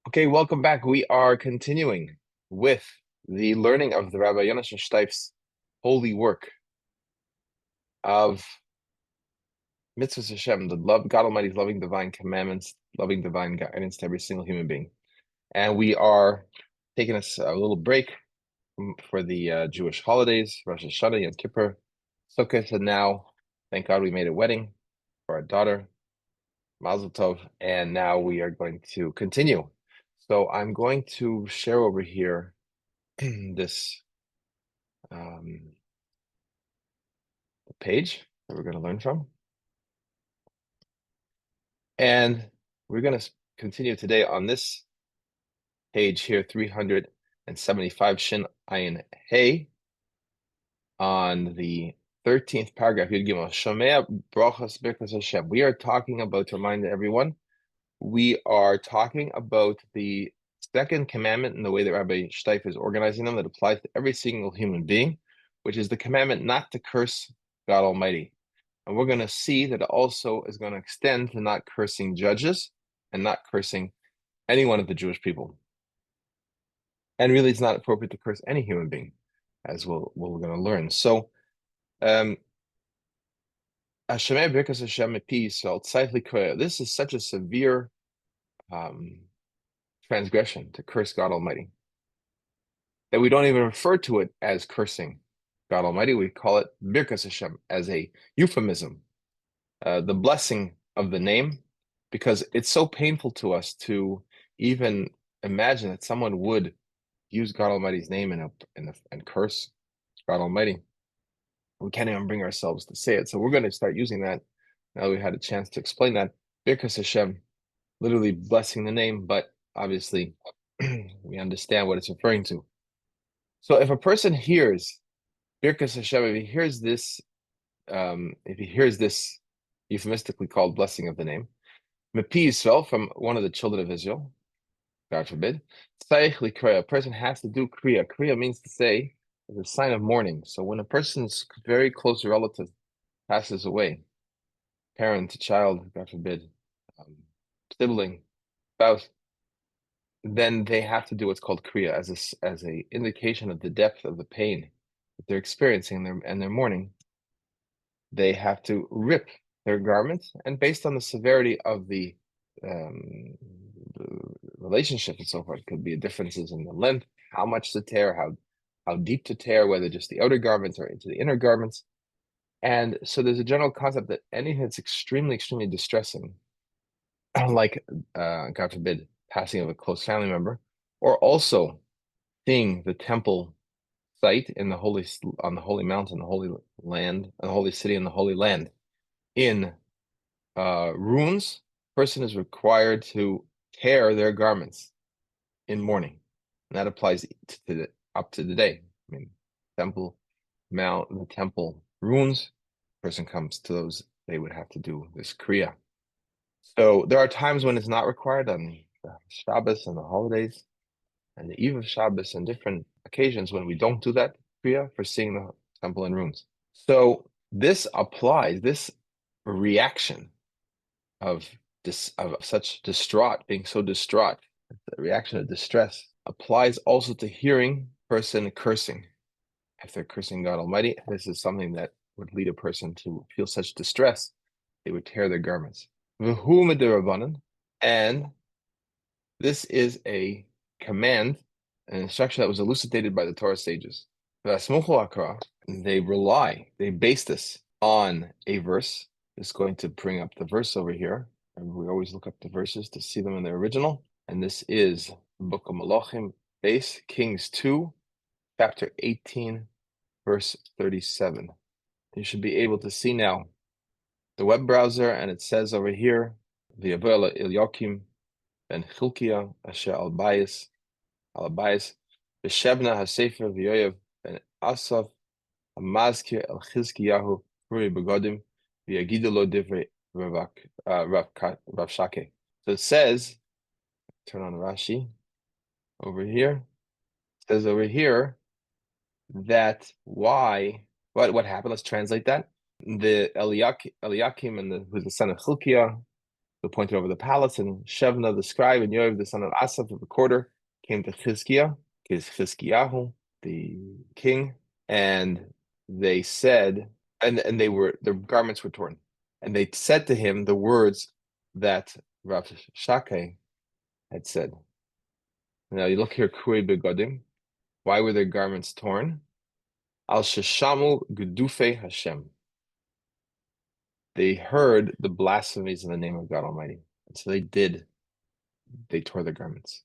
Okay, welcome back. We are continuing with the learning of the Rabbi Yonasan Steif's holy work of Mitzvos Hashem, the love God Almighty's loving divine commandments, loving divine guidance to every single human being. And we are taking us a little break for the Jewish holidays, Rosh Hashanah, Yom Kippur, Sukkot, and now, thank God, we made a wedding for our daughter, Mazel Tov, and now we are going to continue. So I'm going to share over here this page that we're going to learn from. And we're going to continue today on this page here, 375 Shin Ayin Hey, on the 13th paragraph. Yud Gimel, Shomea Brachas Birkas Hashem. We are talking about, to remind everyone, we are talking about the second commandment in the way that Rabbi Steif is organizing them that applies to every single human being, which is the commandment not to curse God Almighty. And we're going to see that it also is going to extend to not cursing judges and not cursing any one of the Jewish people. And really, it's not appropriate to curse any human being, as we're going to learn. So, this is such a severe transgression to curse God Almighty that we don't even refer to it as cursing God Almighty. We call it Birkas Hashem as a euphemism, the blessing of the name, because it's so painful to us to even imagine that someone would use God Almighty's name and curse God Almighty. We can't even bring ourselves to say it. So we're going to start using that now that we had a chance to explain that. Birkas Hashem, literally blessing the name, but obviously we understand what it's referring to. So if a person hears Birkas Hashem, if he hears this euphemistically called blessing of the name, Mepi Yisrael, from one of the children of Israel, God forbid, a person has to do kriya. Kriya means to say, is a sign of mourning. So when a person's very close relative passes away, parent, child, God forbid, sibling, spouse, then they have to do what's called kriya as a indication of the depth of the pain that they're experiencing and their mourning. They have to rip their garments, and based on the severity of the relationship and so forth, could be differences in the length, how much to tear, how deep to tear, whether just the outer garments or into the inner garments. And so there's a general concept that anything that's extremely, extremely distressing, like God forbid, passing of a close family member, or also seeing the temple site in on the holy mountain, the holy land, the holy city, and the holy land in ruins, person is required to tear their garments in mourning. And that applies up to the day. I mean, temple mount, the temple ruins, person comes to those, they would have to do this kriya. So there are times when it's not required on the Shabbos and the holidays and the eve of Shabbos and different occasions when we don't do that kriya for seeing the temple in ruins. So this reaction of such being so distraught, the reaction of distress applies also to hearing person cursing. If they're cursing God Almighty, this is something that would lead a person to feel such distress, they would tear their garments. And this is a command, an instruction that was elucidated by the Torah sages. They base this on a verse. It's going to bring up the verse over here. And we always look up the verses to see them in their original. And this is the Book of Malachim, base Kings 2, chapter 18, verse 37. You should be able to see now the web browser, and it says over here, V'yavel Eliakim ben Chilkiah asher al Bayis, B'Shebna HaSefer V'yoyev ben Asaf Hamazkir el Chizkiyahu Rui Begodim V'yagidu lo divrei Rav Shake. So it says, turn on Rashi over here. It says over here that what happened? Let's translate that. The Eliakim who's the son of Chilkiah, who pointed over the palace, and Shevna the scribe and Yoav the son of Asaph the recorder came to Chizkiyahu, the king, and they said, and their garments were torn, and they said to him the words that Rav Shakeh had said. Now you look here, Kui begodim. Why were their garments torn? Al sheshamu gedufe Hashem. They heard the blasphemies in the name of God Almighty, and so they tore their garments.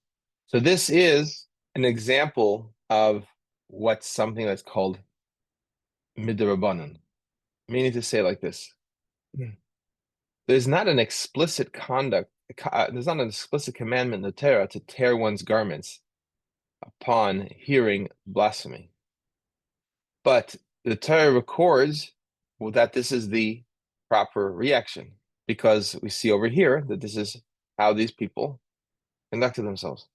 So this is an example of what's something that's called midrabanan, meaning to say like this: there's not an explicit there's not an explicit commandment in the Torah to tear one's garments upon hearing blasphemy. But the Torah records that this is the proper reaction, because we see over here that this is how these people conducted themselves.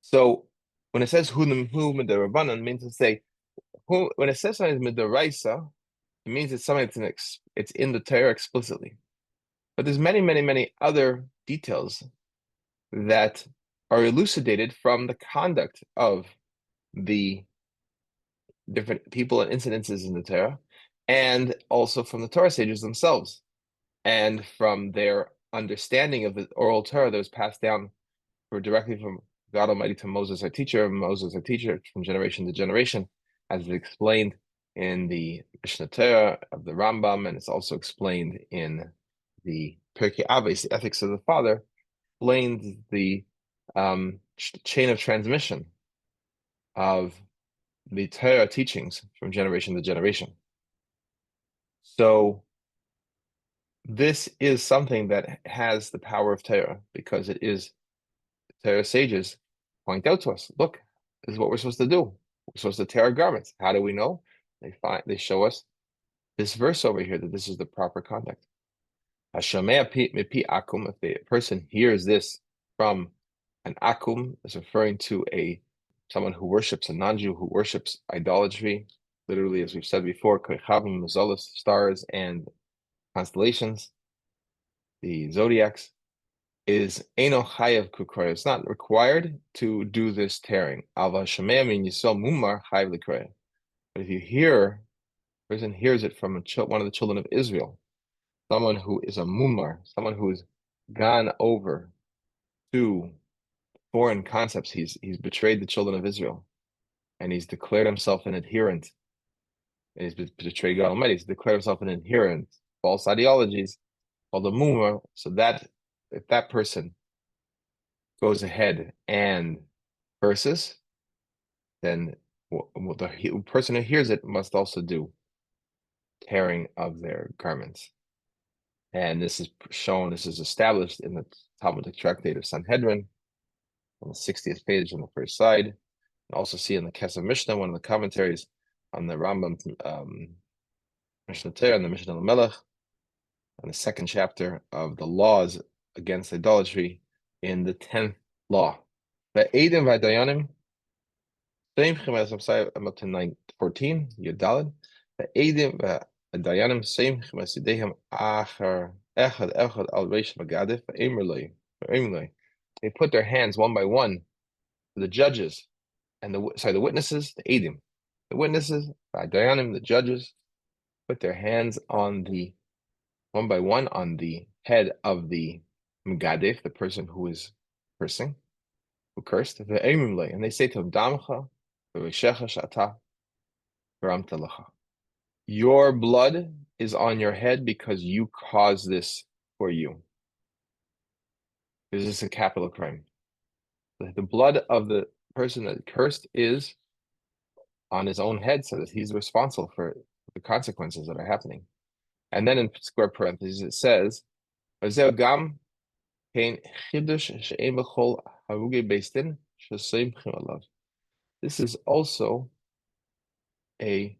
So when it says hu midarabanan, means to say when it says something is midaraisa, it means it's something it's in the Torah explicitly. But there's many other details that are elucidated from the conduct of the different people and incidences in the Torah, and also from the Torah sages themselves, and from their understanding of the oral Torah that was passed down directly from God Almighty to Moses, our teacher, from generation to generation, as is explained in the Mishnah Torah of the Rambam, and it's also explained in the Pirkei Avos, the Ethics of the Father, explains the chain of transmission of the Torah teachings from generation to generation. So this is something that has the power of Torah, because it is Torah sages point out to us, look, this is what we're supposed to do. We're supposed to tear our garments. How do we know? They show us this verse over here that this is the proper conduct. If the person hears this from an akum, is referring to someone who worships, a non-Jew who worships idolatry, literally, as we've said before, stars and constellations, the zodiacs, is eno chayav kukroya. It's not required to do this tearing. Alva shemea min yisrael mumar chayav likroya. But if a person hears it from one of the children of Israel, someone who is a mumar, someone who has gone over to foreign concepts, he's betrayed the children of Israel, and he's declared himself an adherent, and he's betrayed God Almighty. He's declared himself an adherent false ideologies called a mumar. So that if that person goes ahead and curses, then the person who hears it must also do tearing of their garments. And this is established in the Talmudic tractate of Sanhedrin on the 60th page on the first side. And also see in the Kesef Mishnah, one of the commentaries on the Rambam Mishnah Torah and the Mishnah Lamelech, on the second chapter of the laws against idolatry in the 10th law. The Eidim V'Dayanim, same Chemes up to 9:14, Yudalad. The Eidim V'Dayanim, same Chemes Yidehem Achar Echad Al Reish Magadif V'Eimrloi. They put their hands one by one to the judges and the witnesses, the Eidim, the witnesses, V'Dayanim, the judges, put their hands on one by one on the head of the Megadif, the person who is cursing, who cursed, and they say to him, Damcha, your blood is on your head because you caused this for you. This is a capital crime. The blood of the person that cursed is on his own head, so that he's responsible for the consequences that are happening. And then in square parentheses it says, this is also a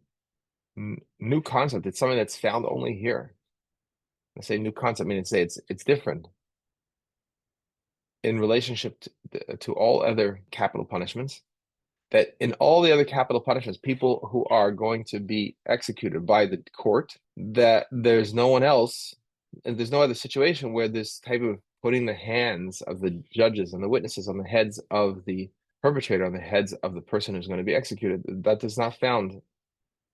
new concept. It's something that's found only here. I say new concept, meaning to say it's different in relationship to all other capital punishments. That in all the other capital punishments, people who are going to be executed by the court, that there's no one else and there's no other situation where this type of putting the hands of the judges and the witnesses on the heads of the perpetrator, on the heads of the person who's going to be executed, that is not found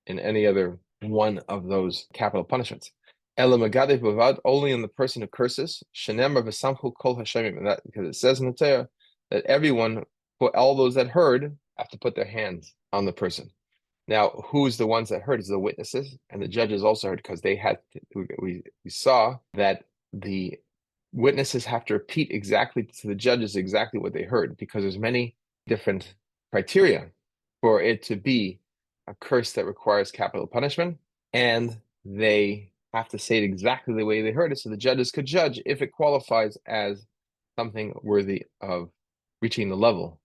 in any other one of those capital punishments. Only in the person who curses, and that because it says in the Torah that everyone, all those that heard, have to put their hands on the person. Now, who's the ones that heard? Is the witnesses, and the judges also heard because they had. We saw that the witnesses have to repeat exactly to the judges exactly what they heard because there's many different criteria for it to be a curse that requires capital punishment, and they have to say it exactly the way they heard it, so the judges could judge if it qualifies as something worthy of reaching the level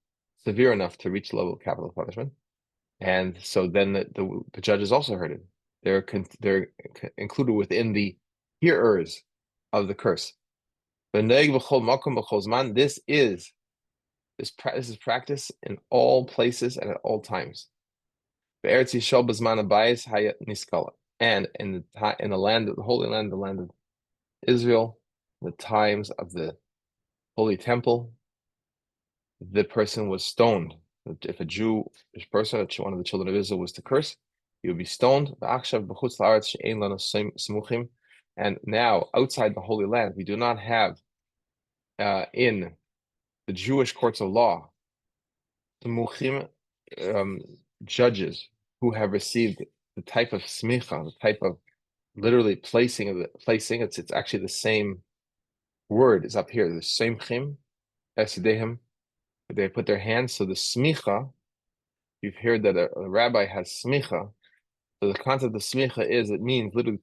severe enough to reach the level of capital punishment. And so then the judges also heard it. They're included within the hearers of the curse. This is practice in all places and at all times. And in the land of the Holy Land, the land of Israel, the times of the Holy Temple, the person was stoned. If a Jewish person, one of the children of Israel, was to curse, he would be stoned. And now, outside the Holy Land, we do not have in the Jewish courts of law judges who have received the type of smicha, the type of literally placing. It's actually the same word is up here. The same chim, esidehim. They put their hands. So the smicha, you've heard that a rabbi has smicha. So the concept of smicha it means literally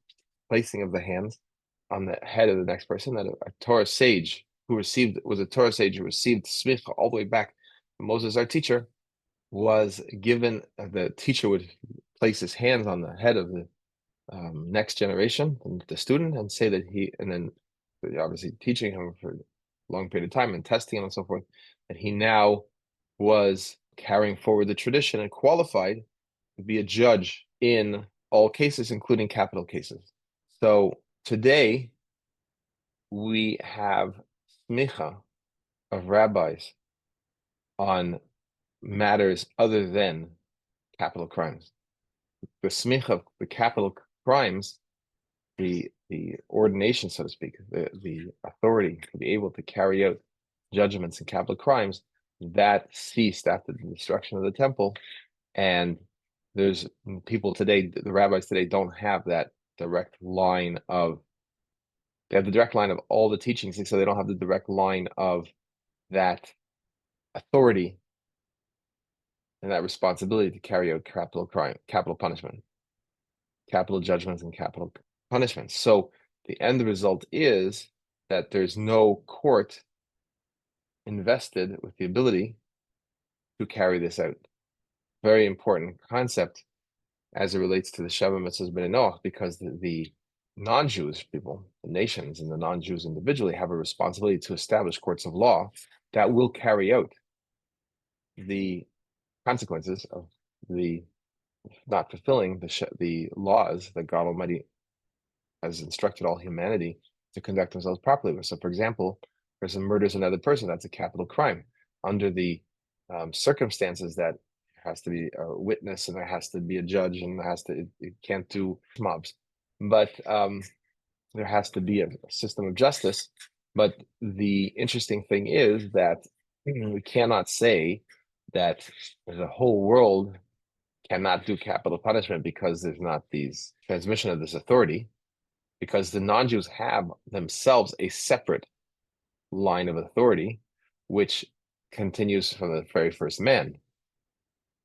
placing of the hands on the head of the next person. That a Torah sage was a Torah sage who received smicha all the way back. Moses, our teacher, was given, the teacher would place his hands on the head of the next generation, the student, and say that and then obviously teaching him for a long period of time and testing him and so forth, that he now was carrying forward the tradition and qualified to be a judge in all cases, including capital cases. So today we have smicha of rabbis on matters other than capital crimes. The smicha of the capital crimes, the ordination, so to speak, the authority to be able to carry out judgments in capital crimes, that ceased after the destruction of the temple. And there's people today, the rabbis today don't have that direct line of, they have the direct line of all the teachings, so they don't have the direct line of that authority and that responsibility to carry out capital punishment, capital judgments and capital punishments. So the end result is that there's no court invested with the ability to carry this out. Very important concept as it relates to the Sheva Mitzvahs B'nai Noach, because the non-Jewish people, the nations and the non-Jews individually, have a responsibility to establish courts of law that will carry out the consequences of the not fulfilling the laws that God Almighty has instructed all humanity to conduct themselves properly. So, for example, a person murders another person, that's a capital crime. Under the circumstances that has to be a witness and there has to be a judge and it can't do mobs. But there has to be a system of justice. But the interesting thing is that we cannot say that the whole world cannot do capital punishment because there's not these transmission of this authority, because the non-Jews have themselves a separate line of authority, which continues from the very first man.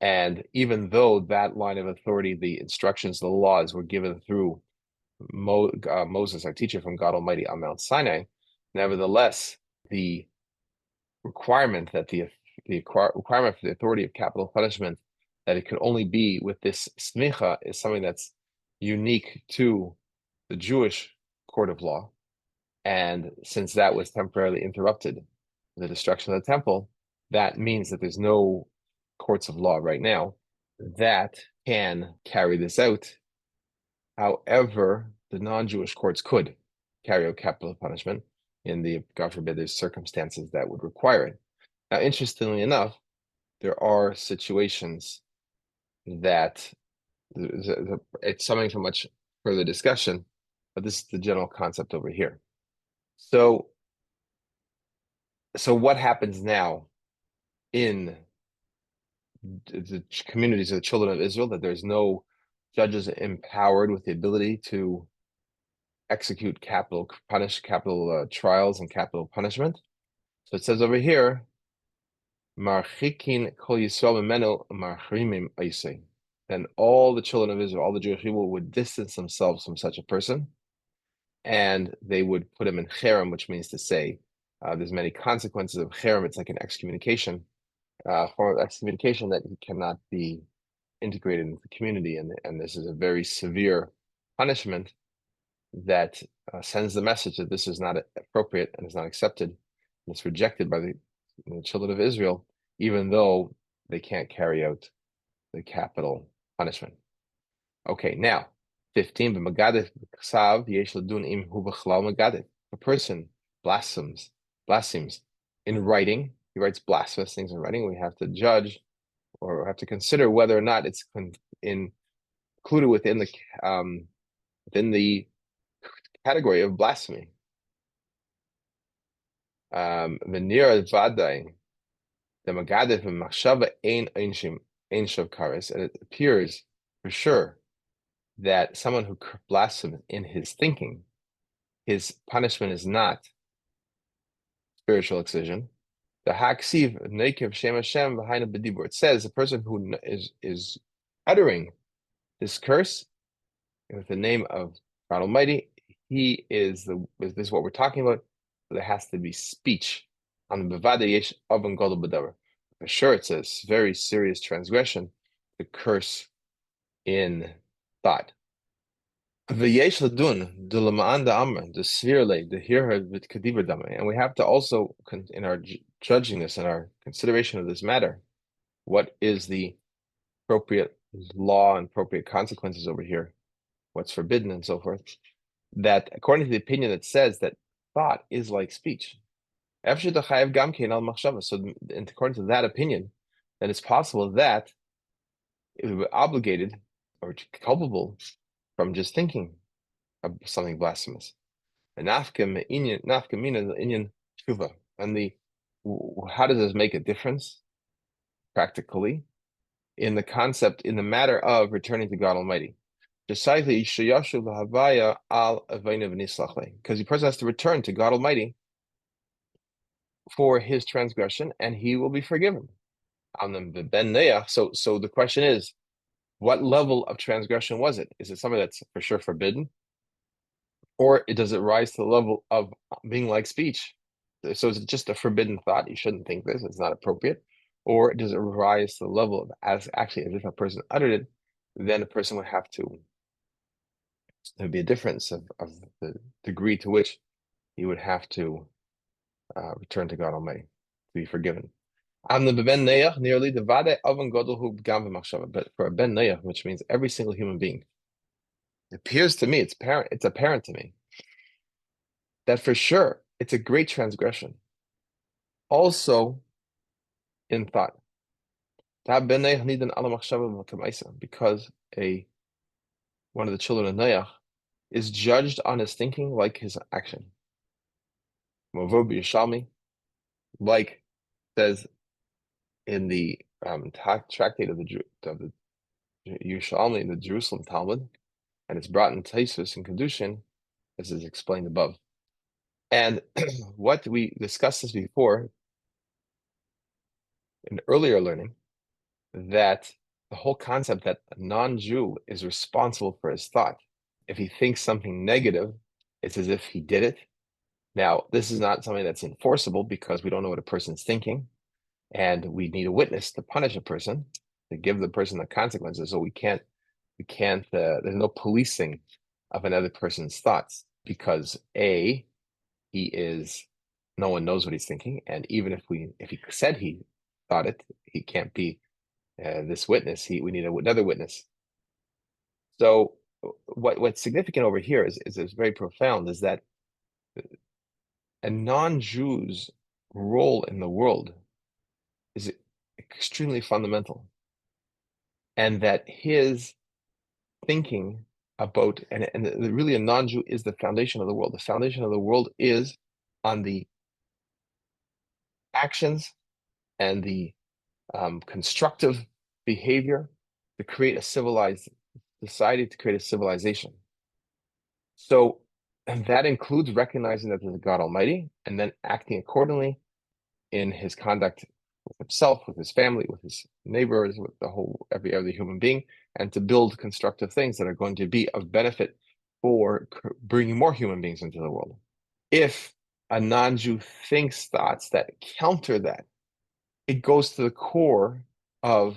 And even though that line of authority, the instructions, the laws were given through Moses, our teacher from God Almighty on Mount Sinai, nevertheless, the requirement that the requirement for the authority of capital punishment, that it could only be with this smicha, is something that's unique to the Jewish court of law. And since that was temporarily interrupted, the destruction of the temple, that means that there's no courts of law right now that can carry this out. However, the non-Jewish courts could. carry out capital punishment in the, God forbid, there's circumstances that would require it. Now, interestingly enough, there are situations that it's something for much further discussion, but this is the general concept over here. So what happens now in the communities of the children of Israel, that there's no judges empowered with the ability to execute capital trials and capital punishment? So it says over here, Marchikin kol Yisrael mimenu marchrimim aisei. Then all the children of Israel, all the Jewish people, would distance themselves from such a person, and they would put him in cherem, which means to say, there's many consequences of cherem. It's like an excommunication, form of excommunication, that he cannot be integrated into the community, and this is a very severe punishment that sends the message that this is not appropriate and is not accepted, and it's rejected by the children of Israel, even though they can't carry out the capital punishment. Okay, now 15. A person blasphemes in writing. He writes blasphemous things in writing. We have to judge, or have to consider whether or not it's included within the category of blasphemy. V'nira v'aday the magadev v'machshava ein shav kares, and it appears for sure that someone who blasphemes in his thinking, his punishment is not spiritual excision. The haksiv nekev shem Hashem v'haina b'dibur. It says the person who is uttering this curse with the name of God Almighty, he is this is what we're talking about. There has to be speech. On the bevada yesh oven gadol b'davar. For sure, it's a very serious transgression to curse in thought. V'yesh ladun d'lemaan da'amr d'svirle d'hirha v'tkadiva dama. And we have to also, in our judging this, in our consideration of this matter, what is the appropriate law and appropriate consequences over here? What's forbidden and so forth? That according to the opinion that says that thought is like speech. So according to that opinion, then it's possible that it would be obligated or culpable from just thinking of something blasphemous. And how does this make a difference practically in the concept, in the matter of returning to God Almighty? Because the person has to return to God Almighty for his transgression, and he will be forgiven. So the question is, what level of transgression was it? Is it something that's for sure forbidden? Or does it rise to the level of being like speech? So is it just a forbidden thought? You shouldn't think this, it's not appropriate. Or does it rise to the level of as if a person uttered it, then a person would have to, there'd be a difference of the degree to which he would have to return to God Almighty to be forgiven. But for a ben neyach, which means every single human being, it appears to me, it's apparent to me that for sure it's a great transgression. Also in thought. Because one of the children of Noach is judged on his thinking like his action. Like says in the tractate of the Yerushalmi, the Jerusalem Talmud, and it's brought in Taisus and Kedushin, as is explained above. And what we discussed this before in earlier learning, that the whole concept that a non-Jew is responsible for his thought. If he thinks something negative, it's as if he did it. Now, this is not something that's enforceable because we don't know what a person's thinking, and we need a witness to punish a person, to give the person the consequences. So we can't. There's no policing of another person's thoughts because no one knows what he's thinking, and even if he said he thought it, he can't be this witness. We need another witness. So what's significant over here is very profound, is that a non-Jew's role in the world is extremely fundamental, and that his thinking about, and really a non-Jew is the foundation of the world. The foundation of the world is on the actions and the constructive behavior to create a civilized society, to create a civilization. So, and that includes recognizing that there's a God Almighty and then acting accordingly in his conduct with himself, with his family, with his neighbors, with the whole every other human being, and to build constructive things that are going to be of benefit for bringing more human beings into the world. If a non-Jew thinks thoughts that counter that, it goes to the core of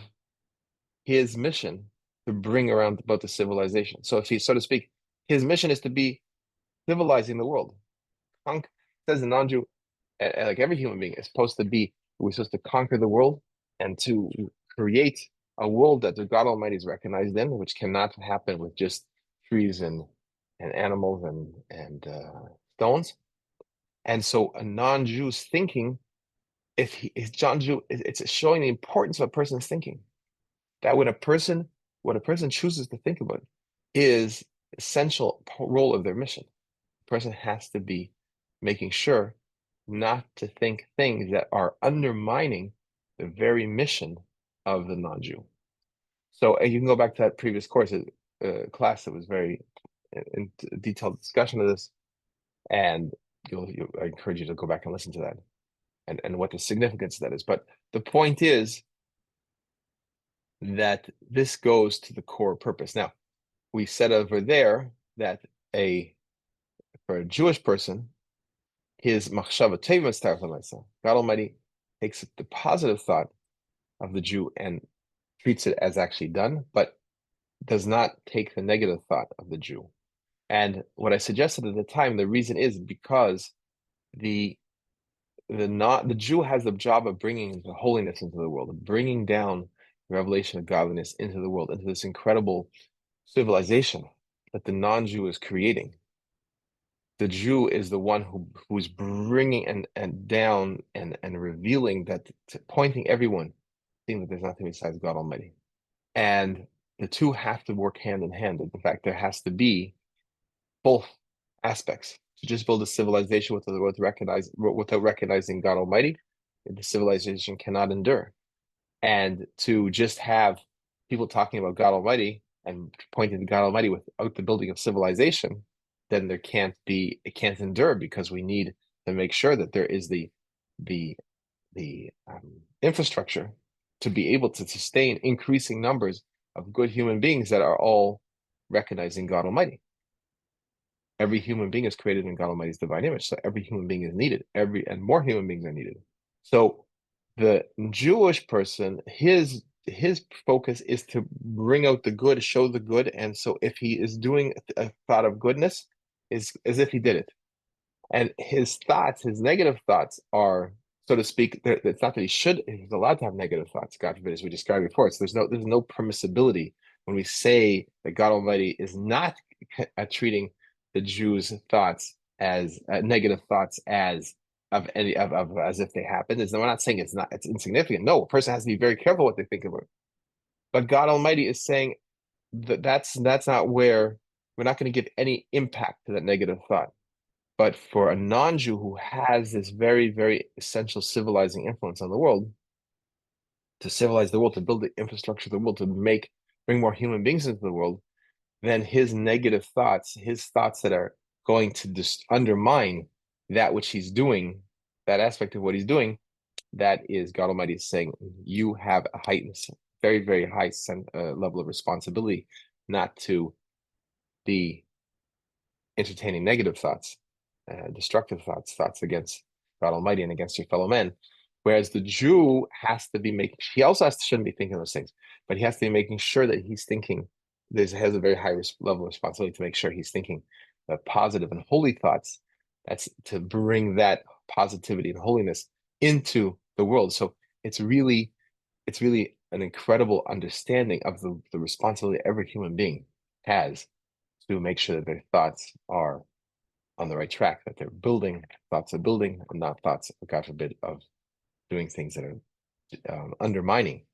his mission to bring around about the civilization. So if he, so to speak, his mission is to be civilizing the world. Says the non-Jew, like every human being, is supposed to be, we're supposed to conquer the world and to create a world that the God Almighty is recognized in, which cannot happen with just trees and animals and stones. And so a non-Jew's thinking, if he is non-Jew, it's showing the importance of a person's thinking. That when a person, what a person chooses to think about is essential role of their mission. The person has to be making sure not to think things that are undermining the very mission of the non-Jew. So you can go back to that previous course, class that was very in detailed discussion of this, and I encourage you to go back and listen to that, and what the significance of that is. But the point is that this goes to the core purpose. Now, we said over there that for a Jewish person, his machshava teva starts on myself. God Almighty takes the positive thought of the Jew and treats it as actually done, but does not take the negative thought of the Jew. And what I suggested at the time, the reason is because the Jew has the job of bringing the holiness into the world, of bringing down the revelation of godliness into the world, into this incredible civilization that the non-Jew is creating. The Jew is the one who's bringing and down and revealing that, pointing everyone, seeing that there's nothing besides God Almighty. And the two have to work hand in hand. In fact, there has to be both aspects. To just build a civilization without recognizing God Almighty, the civilization cannot endure. And to just have people talking about God Almighty and pointing to God Almighty without the building of civilization, then it can't endure, because we need to make sure that there is the infrastructure to be able to sustain increasing numbers of good human beings that are all recognizing God Almighty. Every human being is created in God Almighty's divine image, so every human being is needed. And more human beings are needed. So the Jewish person, his focus is to bring out the good, show the good, and so if he is doing a thought of goodness, is as if he did it. And his thoughts, his negative thoughts, are, so to speak, it's not that he's allowed to have negative thoughts, God forbid, as we described before. So there's no permissibility when we say that God Almighty is not treating the Jews' thoughts as negative thoughts as if they happen. We're not saying it's insignificant. No, a person has to be very careful what they think about. But God Almighty is saying that's not where we're not going to give any impact to that negative thought. But for a non-Jew who has this very, very essential civilizing influence on the world, to civilize the world, to build the infrastructure of the world, to bring more human beings into the world, then his negative thoughts, his thoughts that are going to just undermine that which he's doing, that aspect of what he's doing, that is God Almighty is saying, you have a heightened, very, very high level of responsibility not to be entertaining negative thoughts, destructive thoughts against God Almighty and against your fellow men. Whereas the Jew has to be he also shouldn't be thinking those things, but he has to be making sure that he's thinking, has a very high level of responsibility to make sure he's thinking the positive and holy thoughts. That's to bring that positivity and holiness into the world. So it's really an incredible understanding of the responsibility every human being has to make sure that their thoughts are on the right track, that they're building thoughts of building and not thoughts, God forbid, of doing things that are undermining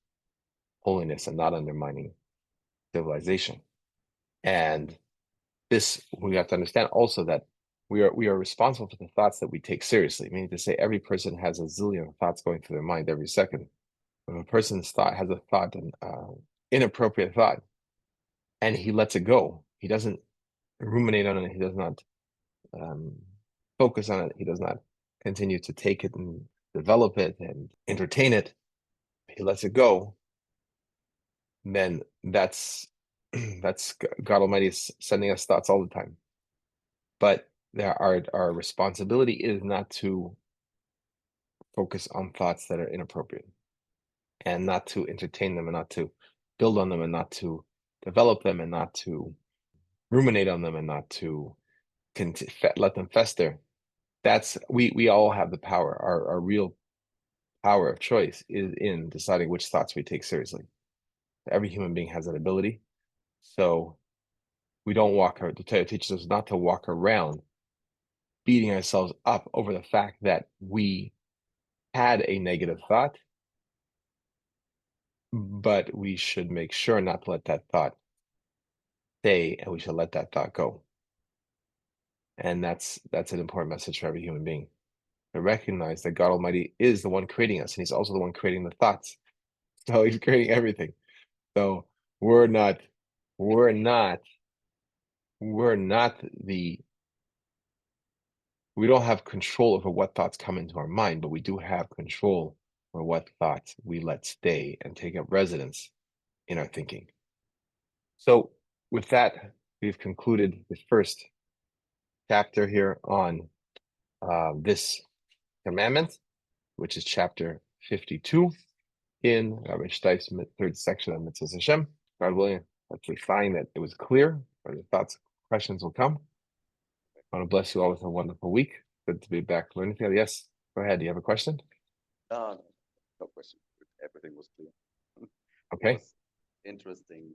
holiness and not undermining civilization. And this, we have to understand also that we are responsible for the thoughts that we take seriously, meaning to say every person has a zillion thoughts going through their mind every second. If a person's thought has a thought, an inappropriate thought, and he lets it go, he doesn't ruminate on it, he does not focus on it, he does not continue to take it and develop it and entertain it, he lets it go, then that's God Almighty is sending us thoughts all the time. But our responsibility is not to focus on thoughts that are inappropriate, and not to entertain them, and not to build on them, and not to develop them, and not to ruminate on them, and not to let them fester. That's we all have the power. Our real power of choice is in deciding which thoughts we take seriously. Every human being has that ability. So we don't the Torah teaches us not to walk around beating ourselves up over the fact that we had a negative thought, but we should make sure not to let that thought stay, and we should let that thought go. And that's an important message for every human being, to recognize that God Almighty is the one creating us, and He's also the one creating the thoughts. So He's creating everything. So we're not we don't have control over what thoughts come into our mind, but we do have control over what thoughts we let stay and take up residence in our thinking. So with that, we've concluded the first chapter here on this commandment, which is chapter 52 in Rabbi Steif's third section of Mitzvos Hashem. God willing, hopefully find that it was clear, or the thoughts, questions will come. I want to bless you all with a wonderful week. Good to be back learning together. Yes, go ahead. Do you have a question? No question. Everything was clear. Okay. It was interesting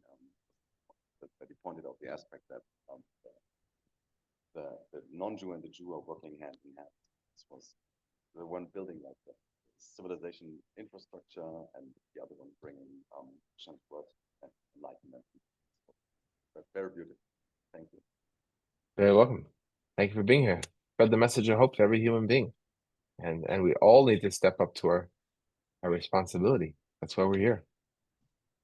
that you pointed out the aspect that the non-Jew and the Jew are working hand in hand. This was the one building like the civilization infrastructure, and the other one bringing Hashem's word and enlightenment. Very beautiful. Thank you. Very welcome. Thank you for being here. Spread the message of hope to every human being. And we all need to step up to our responsibility. That's why we're here.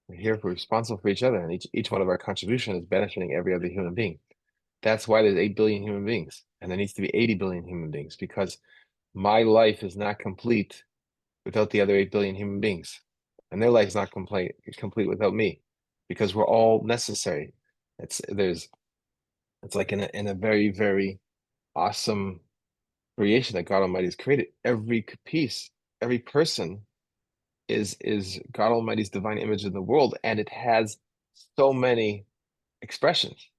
We're here, we're responsible for each other, and each one of our contributions is benefiting every other human being. That's why there's 8 billion human beings, and there needs to be 80 billion human beings, because my life is not complete without the other 8 billion human beings, and their life is not complete without me, because we're all necessary. It's like in a very, very awesome creation that God Almighty has created. Every piece, every person is God Almighty's divine image in the world, and it has so many expressions.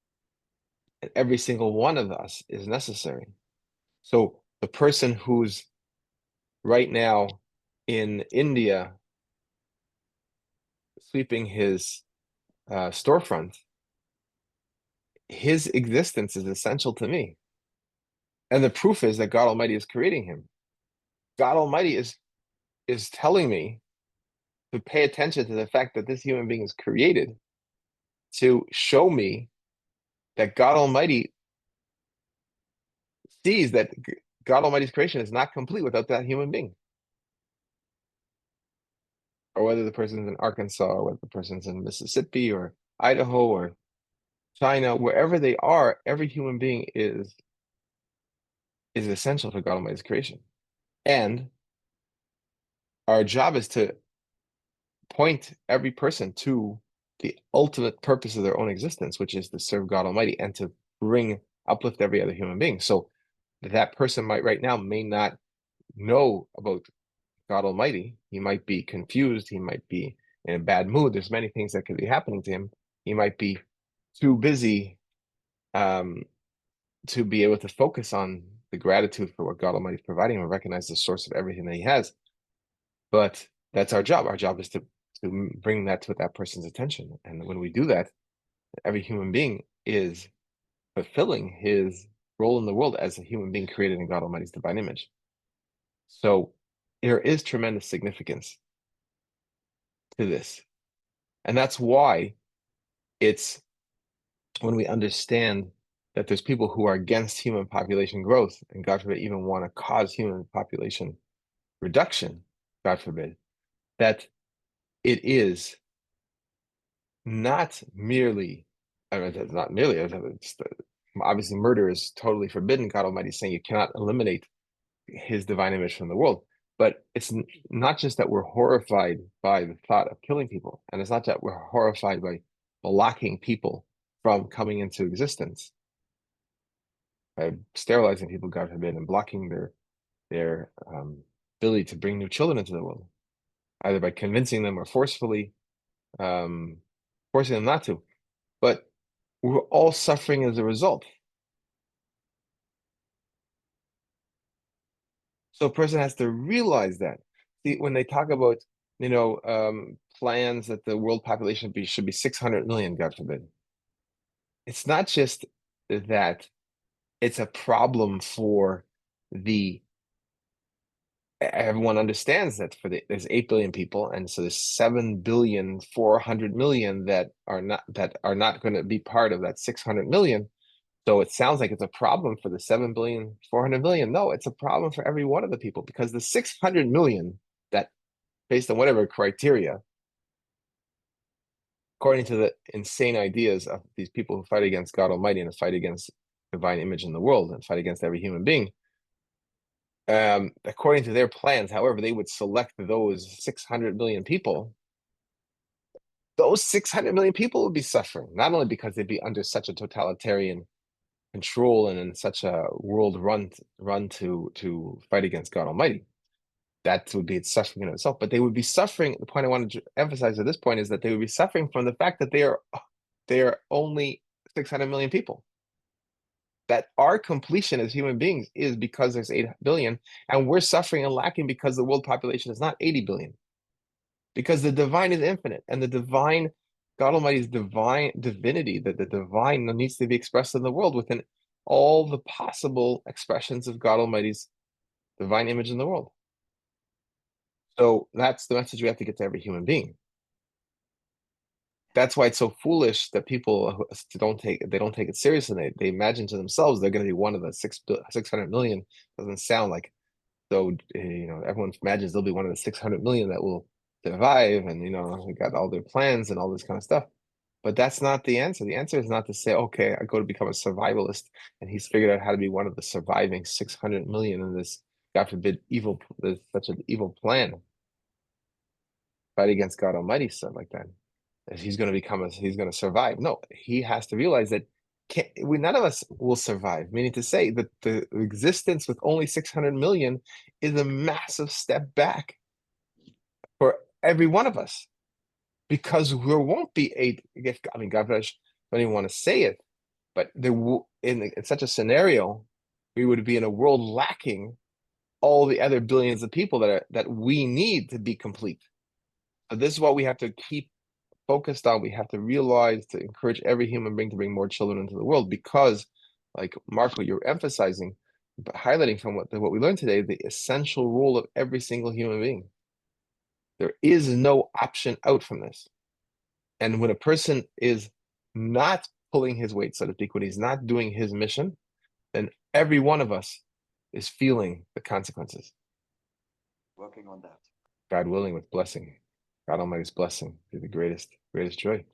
And every single one of us is necessary. So the person who's right now in India sweeping his storefront, his existence is essential to me. And the proof is that God Almighty is creating him. God Almighty is telling me to pay attention to the fact that this human being is created, to show me that God Almighty sees that God Almighty's creation is not complete without that human being. Or whether the person's in Arkansas, or whether the person's in Mississippi or Idaho or China, wherever they are, every human being is essential for God Almighty's creation. And our job is to point every person to the ultimate purpose of their own existence, which is to serve God Almighty and to uplift every other human being. So that person right now may not know about God Almighty. He might be confused. He might be in a bad mood. There's many things that could be happening to him. He might be too busy to be able to focus on the gratitude for what God Almighty is providing him and recognize the source of everything that he has. But that's our job. Our job is to bring that to that person's attention. And when we do that, every human being is fulfilling his role in the world as a human being created in God Almighty's divine image. So there is tremendous significance to this. And that's why it's when we understand that there's people who are against human population growth and God forbid even want to cause human population reduction, God forbid, that it is not merely, I mean, it's not merely, obviously murder is totally forbidden. God Almighty is saying you cannot eliminate his divine image from the world. But it's not just that we're horrified by the thought of killing people, and it's not that we're horrified by blocking people from coming into existence, by sterilizing people, God forbid, and blocking their ability to bring new children into the world, either by convincing them or forcefully forcing them not to. But we're all suffering as a result. So a person has to realize that. See, when they talk about, plans that the world population should be 600 million, God forbid, it's not just that it's a problem for everyone understands that there's 8 billion people, and so there's 7,400,000,000 that are not going to be part of that 600 million. So it sounds like it's a problem for the 7,400,000,000. No, it's a problem for every one of the people, because the 600 million that, based on whatever criteria, according to the insane ideas of these people who fight against God Almighty and fight against divine image in the world and fight against every human being, according to their plans, however, they would select those 600 million people. Those 600 million people would be suffering, not only because they'd be under such a totalitarian control and in such a world run to fight against God Almighty. That would be suffering in itself. But they would be suffering. The point I wanted to emphasize at this point is that they would be suffering from the fact that they are only 600 million people. That our completion as human beings is because there's 8 billion, and we're suffering and lacking because the world population is not 80 billion. Because the divine is infinite, and the divine, God Almighty's divine divinity, that the divine needs to be expressed in the world within all the possible expressions of God Almighty's divine image in the world. So that's the message we have to get to every human being. That's why it's so foolish that people don't take it seriously. They imagine to themselves they're going to be one of the 600 million. Doesn't sound like, so everyone imagines they'll be one of the 600 million that will survive, and they got all their plans and all this kind of stuff. But that's not the answer. The answer is not to say, okay, I go to become a survivalist, and he's figured out how to be one of the surviving 600 million in this, God forbid, there's such an evil plan. Fight against God Almighty, stuff like that. He's going to survive. No, he has to realize that none of us will survive, meaning to say that the existence with only 600 million is a massive step back for every one of us, because there won't be I mean, God bless, I don't even want to say it, but in such a scenario, we would be in a world lacking all the other billions of people that we need to be complete. So this is what we have to keep focused on. We have to realize, to encourage every human being to bring more children into the world, because, like Mark, what you're emphasizing, highlighting from what we learned today, the essential role of every single human being. There is no option out from this. And when a person is not pulling his weight, so to speak, when he's not doing his mission, then every one of us is feeling the consequences. Working on that. God willing, with blessing. God Almighty's blessing is the greatest joy.